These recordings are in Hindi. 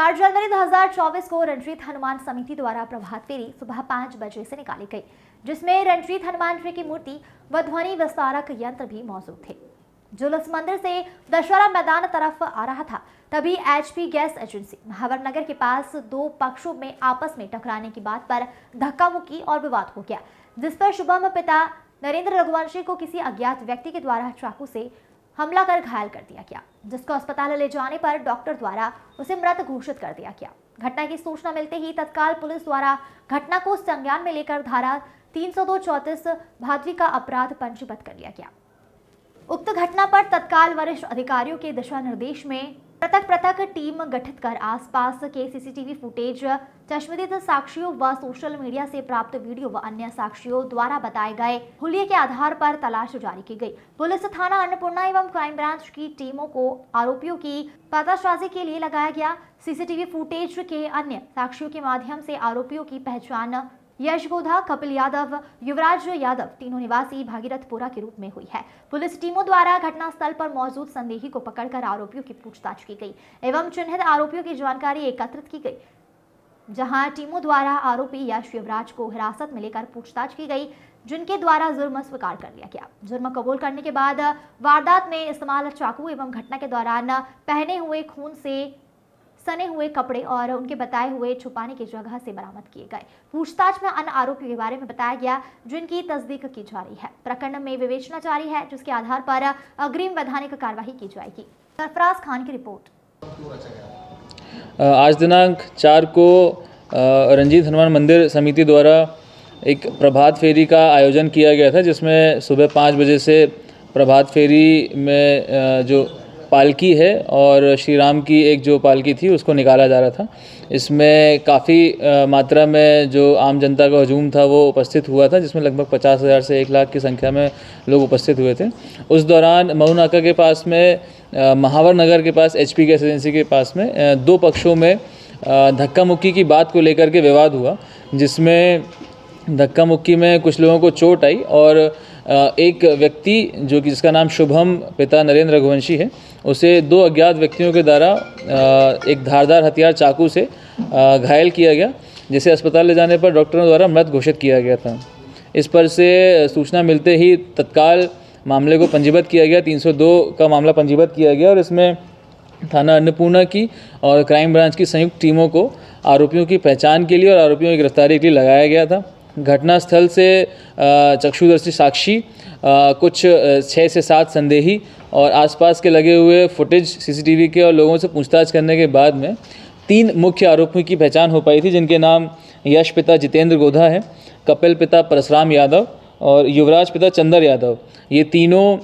4 जनवरी 2024 को रणजीत हनुमान समिति द्वारा प्रभात फेरी सुबह 5 बजे से निकाली गई, जिसमें रणजीत हनुमान जी की मूर्ति व ध्वनि विस्तारक यंत्र भी मौजूद थे। जुलूस मंदिर से दशहरा मैदान तरफ आ रहा था, तभी एचपी गैस एजेंसी महावर नगर के पास दो पक्षों में आपस में टकराने की बात पर धक्का मुक्की और विवाद हो गया, जिस पर शुभम पिता नरेंद्र रघुवंशी को किसी अज्ञात व्यक्ति के द्वारा चाकू से हमला कर घायल कर दिया गया, जिसको अस्पताल ले जाने पर डॉक्टर द्वारा उसे मृत घोषित कर दिया गया। घटना की सूचना मिलते ही तत्काल पुलिस द्वारा घटना को संज्ञान में लेकर धारा 302-34 भादवी का अपराध पंजीबद्ध कर लिया गया। उक्त घटना पर तत्काल वरिष्ठ अधिकारियों के दिशा निर्देश में पृथक टीम गठित कर आसपास के सीसीटीवी फुटेज, चश्मदीद साक्षियों व सोशल मीडिया से प्राप्त वीडियो व अन्य साक्षियों द्वारा बताए गए हुलिये के आधार पर तलाश जारी की गई। पुलिस थाना अन्नपूर्णा एवं क्राइम ब्रांच की टीमों को आरोपियों की पताशाजी के लिए लगाया गया। सीसीटीवी फुटेज के अन्य साक्षियों के माध्यम से आरोपियों की पहचान यश गोधा, कपिल यादव, युवराज यादव तीनों निवासी भागीरथपुरा के रूप में हुई है। पुलिस टीमों द्वारा घटनास्थल पर मौजूद संदेही को पकड़कर आरोपियों की पूछताछ की गई एवं चिन्हित आरोपियों की जानकारी एकत्रित की गई, जहां टीमों द्वारा आरोपी यश युवराज को हिरासत में लेकर पूछताछ की गई, जिनके द्वारा जुर्म स्वीकार कर लिया गया। जुर्म कबूल करने के बाद वारदात में इस्तेमाल चाकू एवं घटना के दौरान पहने हुए खून से सने हुए कपड़े और उनके बताए हुए छुपाने की जगह से बरामद किए गए। पूछताछ में अन्य आरोपियों के बारे में बताया गया, जिनकी तस्दीक की जा रही है। प्रकरण में विवेचना जारी है, जिसके आधार पर अग्रिम वैधानिक कार्यवाही की जाएगी। सरफराज खान की रिपोर्ट। आज दिनांक 4 को रणजीत हनुमान मंदिर समिति द्वारा एक प्रभात फेरी का आयोजन किया गया था, जिसमें सुबह 5 बजे से प्रभात फेरी में जो पालकी है और श्री राम की एक जो पालकी थी उसको निकाला जा रहा था। इसमें काफ़ी मात्रा में जो आम जनता का हजूम था वो उपस्थित हुआ था, जिसमें लगभग 50,000 से 1 लाख की संख्या में लोग उपस्थित हुए थे। उस दौरान मऊ नाका के पास में महावर नगर के पास एचपी गैस एजेंसी के पास में दो पक्षों में धक्का मुक्की की बात को लेकर के विवाद हुआ, जिसमें धक्का मुक्की में कुछ लोगों को चोट आई और एक व्यक्ति जो कि जिसका नाम शुभम पिता नरेंद्र रघुवंशी है, उसे दो अज्ञात व्यक्तियों के द्वारा एक धारदार हथियार चाकू से घायल किया गया, जिसे अस्पताल ले जाने पर डॉक्टरों द्वारा मृत घोषित किया गया था। इस पर से सूचना मिलते ही तत्काल मामले को पंजीबद्ध किया गया, 302 का मामला पंजीबद्ध किया गया और इसमें थाना अन्नपूर्णा की और क्राइम ब्रांच की संयुक्त टीमों को आरोपियों की पहचान के लिए और आरोपियों की गिरफ्तारी के लिए लगाया गया था। घटनास्थल से चक्षुदर्शी साक्षी, कुछ 6 से 7 संदेही और आसपास के लगे हुए फुटेज सीसीटीवी के और लोगों से पूछताछ करने के बाद में 3 मुख्य आरोपियों की पहचान हो पाई थी, जिनके नाम यश पिता जितेंद्र गोधा है, कपिल पिता परशुराम यादव और युवराज पिता चंदर यादव। ये तीनों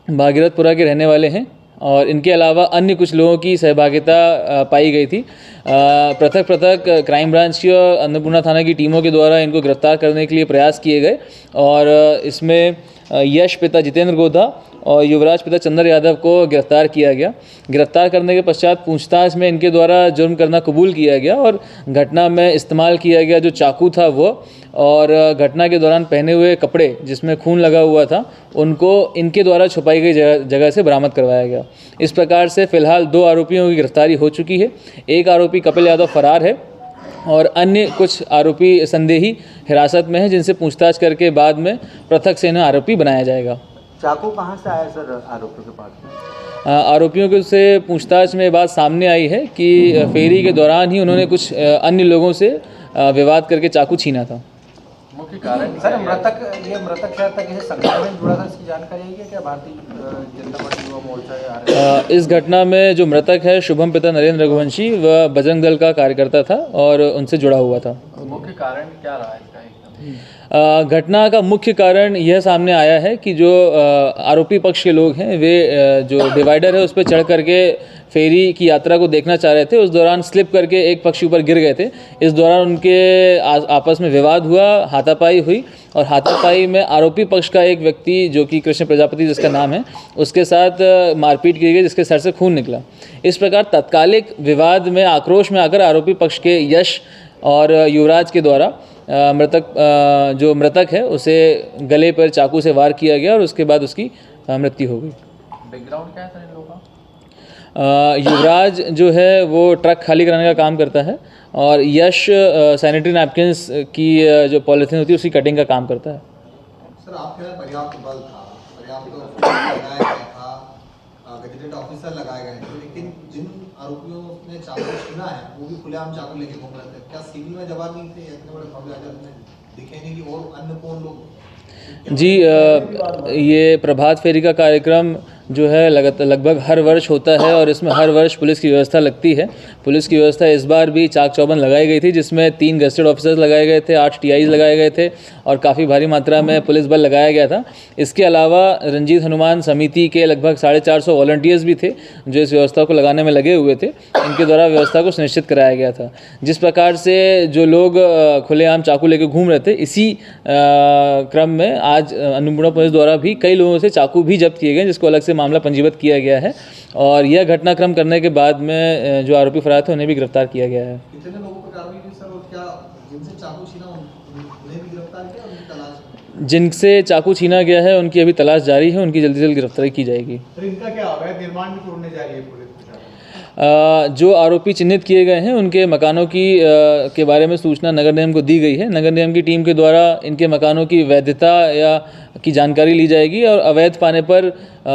भागीरथपुरा के रहने वाले हैं और इनके अलावा अन्य कुछ लोगों की सहभागिता पाई गई थी। पृथक क्राइम ब्रांच की और अन्नपूर्णा थाना की टीमों के द्वारा इनको गिरफ्तार करने के लिए प्रयास किए गए और इसमें यश पिता जितेंद्र गोधा और युवराज पिता चंदर यादव को गिरफ्तार किया गया। गिरफ्तार करने के पश्चात पूछताछ में इनके द्वारा जुर्म करना कबूल किया गया और घटना में इस्तेमाल किया गया जो चाकू था वो और घटना के दौरान पहने हुए कपड़े जिसमें खून लगा हुआ था, उनको इनके द्वारा छुपाई गई जगह से बरामद करवाया गया। इस प्रकार से फिलहाल 2 आरोपियों की गिरफ्तारी हो चुकी है। एक आरोपी कपिल यादव फरार है और अन्य कुछ आरोपी संदेही हिरासत में हैं, जिनसे पूछताछ करके बाद में पृथक से इन्हें आरोपी बनाया जाएगा। चाकू कहाँ से आया सर आरोपियों के पास में? आरोपियों के से पूछताछ में बात सामने आई है कि फेरी के दौरान ही उन्होंने कुछ अन्य लोगों से विवाद करके चाकू छीना था। मुख्य कारण सर मृतक शायद तक किसी संगठन में जुड़ा था, इसकी जानकारी है क्या? भारतीय जनता पार्टी युवा मोर्चा इस घटना में जो मृतक है शुभम पिता नरेंद्र रघुवंशी वह बजरंग दल का कार्यकर्ता था और उनसे जुड़ा हुआ था। मुख्य कारण क्या रहा इसका? घटना का मुख्य कारण यह सामने आया है कि जो आरोपी पक्ष के लोग हैं वे जो डिवाइडर है उस पर चढ़ करके फेरी की यात्रा को देखना चाह रहे थे। उस दौरान स्लिप करके एक पक्षी ऊपर गिर गए थे। इस दौरान उनके आपस में विवाद हुआ, हाथापाई हुई और हाथापाई में आरोपी पक्ष का एक व्यक्ति जो कि कृष्ण प्रजापति जिसका नाम है, उसके साथ मारपीट की गई, जिसके सर से खून निकला। इस प्रकार तत्कालिक विवाद में आक्रोश में आकर आरोपी पक्ष के यश और युवराज के द्वारा जो मृतक है उसे गले पर चाकू से वार किया गया और उसके बाद उसकी मृत्यु हो गई। बैकग्राउंड क्या है सर इन लोगों युवराज जो है वो ट्रक खाली कराने का काम करता है और यश सैनिटरी नैपकिन्स की जो पॉलीथीन होती है उसकी कटिंग का काम करता है। सर आपके यहाँ पर्याप्त बल था, पर्याप्त लगाया गया था, गजेटेड ऑफिसर लगाए गए थे, लेकिन जिन आरोपियों ने चाकू छीना है वो भी खुलेआम चाकू लेके घूम रहे थे। क्या सिविल में जवाब नहीं थे? इतने बड़े भव्य आयोजन में दिखे नहीं कि और अन्य कौन लोग? जी ये प्रभात फेरी का कार्यक्रम जो है लगभग हर वर्ष होता है और इसमें हर वर्ष पुलिस की व्यवस्था लगती है। पुलिस की व्यवस्था इस बार भी चाक चौबंद लगाई गई थी, जिसमें 3 गजेटेड ऑफिसर्स लगाए गए थे, 8 TIs लगाए गए थे और काफ़ी भारी मात्रा में पुलिस बल लगाया गया था। इसके अलावा रंजीत हनुमान समिति के लगभग 450 वॉलंटियर्स भी थे जो इस व्यवस्था को लगाने में लगे हुए थे। इनके द्वारा व्यवस्था को सुनिश्चित कराया गया था। जिस प्रकार से जो लोग खुलेआम चाकू लेकर घूम रहे थे, इसी क्रम में आज अन्नपूर्णा पुलिस द्वारा भी कई लोगों से चाकू भी जब्त किए गए, जिसको अलग से मामला पंजीबद्ध किया गया है और यह घटनाक्रम करने के बाद में जो आरोपी फरार थे उन्हें भी गिरफ्तार किया गया है। कितने लोगों पर कार्रवाई हुई सर, और क्या जिनसे चाकू छीना उन्हें भी गिरफ्तार किया, उनकी तलाश? जिनसे चाकू छीना गया है उनकी अभी तलाश जारी है, उनकी जल्दी से जल्द गिरफ्तारी की जाएगी। सर इनका क्या अवैध निर्माण भी तोड़ने जा रही है पुलिस? जो आरोपी चिन्हित किए गए हैं उनके मकानों की के बारे में सूचना नगर निगम को दी गई है। नगर निगम की टीम के द्वारा इनके मकानों की वैधता या की जानकारी ली जाएगी और अवैध पाने पर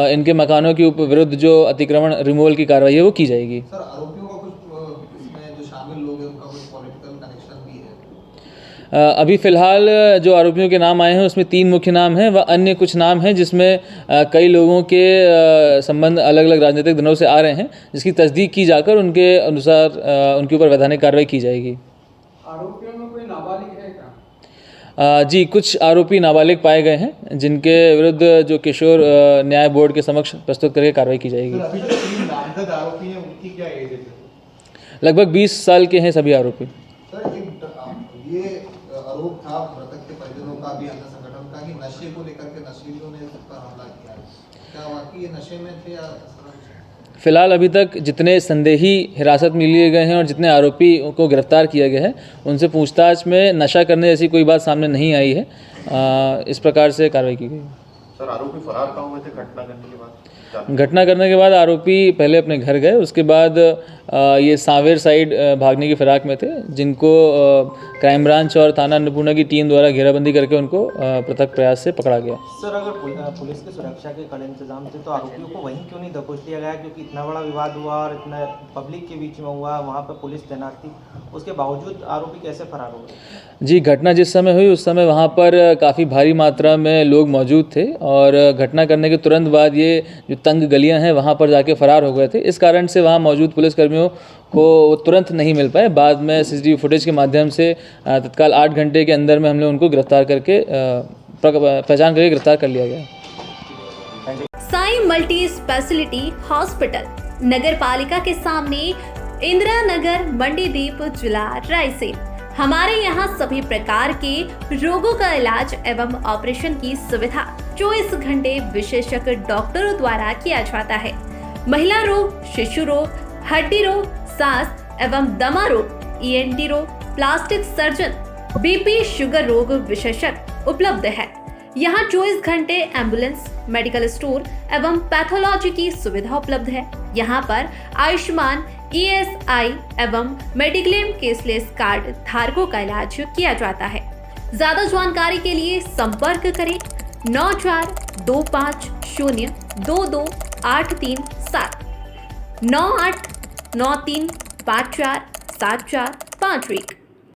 इनके मकानों के विरुद्ध जो अतिक्रमण रिमूवल की कार्रवाई है वो की जाएगी। सर आरोपियों का कुछ इसमें जो शामिल लोग हैं उनका कुछ पॉलिटिकल कनेक्शन भी है? अभी फ़िलहाल जो आरोपियों के नाम आए हैं उसमें 3 मुख्य नाम हैं व अन्य कुछ नाम हैं जिसमें कई लोगों के संबंध अलग अलग राजनीतिक दलों से आ रहे हैं, जिसकी तस्दीक की जाकर उनके अनुसार उनके ऊपर वैधानिक कार्रवाई की जाएगी। आरोपियों में कोई नाबालिग है क्या? जी कुछ आरोपी नाबालिग पाए गए हैं जिनके विरुद्ध जो किशोर न्याय बोर्ड के समक्ष प्रस्तुत करके कार्रवाई की जाएगी। अभी जो 3 नामजद आरोपी हैं उनकी क्या एज है? लगभग 20 साल के हैं सभी आरोपी। सर ये आरोप था मृतक के परिजनों का भी, अन्य संगठन का, कि नशे को लेकर के नशीलियों ने इस पर हमला किया है। क्या वाकई ये नशे में थे या? फिलहाल अभी तक जितने संदेही हिरासत में लिए गए हैं और जितने आरोपी को गिरफ्तार किया गया है उनसे पूछताछ में नशा करने जैसी कोई बात सामने नहीं आई है। इस प्रकार से कार्रवाई की गई। सर आरोपी फरार कहाँ हुए थे घटना करने के बाद? घटना करने के बाद आरोपी पहले अपने घर गए, उसके बाद ये सांवेर साइड भागने की फिराक में थे, जिनको क्राइम ब्रांच और थाना अन्नपूर्णा की टीम द्वारा घेराबंदी करके उनको पृथक प्रयास से पकड़ा गया। सर अगर पुलिस की सुरक्षा के कड़े इंतजाम थे तो आरोपियों को वहीं क्यों नहीं दबोच लिया गया? क्योंकि इतना बड़ा विवाद हुआ और इतना पब्लिक के बीच में हुआ, वहाँ पर पुलिस तैनात थी, उसके बावजूद आरोपी कैसे फरार हो गए? जी घटना जिस समय हुई उस समय वहाँ पर काफ़ी भारी मात्रा में लोग मौजूद थे और घटना करने के तुरंत बाद ये जो तंग गलियाँ हैं वहाँ पर जाके फरार हो गए थे। इस कारण से वहाँ मौजूद पुलिसकर्मियों को तुरंत नहीं मिल पाए। बाद में CCTV फुटेज के माध्यम से तत्काल 8 घंटे के अंदर में हमने उनको गिरफ्तार करके पहचान करके गिरफ्तार कर लिया गया। साई मल्टी स्पेशलिटी हॉस्पिटल नगर पालिका के सामने, इंदिरा नगर, मंडीदीप, जिला रायसेन। हमारे यहाँ सभी प्रकार के रोगों का इलाज एवं ऑपरेशन की सुविधा 24 घंटे विशेषज्ञ डॉक्टरों द्वारा किया जाता है। महिला रोग, शिशु रोग, हड्डी रोग, सांस एवं दमा रोग, ENT रोग, प्लास्टिक सर्जन, BP, शुगर रोग विशेषज्ञ उपलब्ध है। यहाँ 24 घंटे एम्बुलेंस, मेडिकल स्टोर एवं पैथोलॉजी की सुविधा उपलब्ध है। यहाँ पर आयुष्मान, ESI एवं मेडिक्लेम केसलेस कार्ड धारकों का इलाज किया जाता है। ज्यादा जानकारी के लिए संपर्क करें 9425022837 9893547451।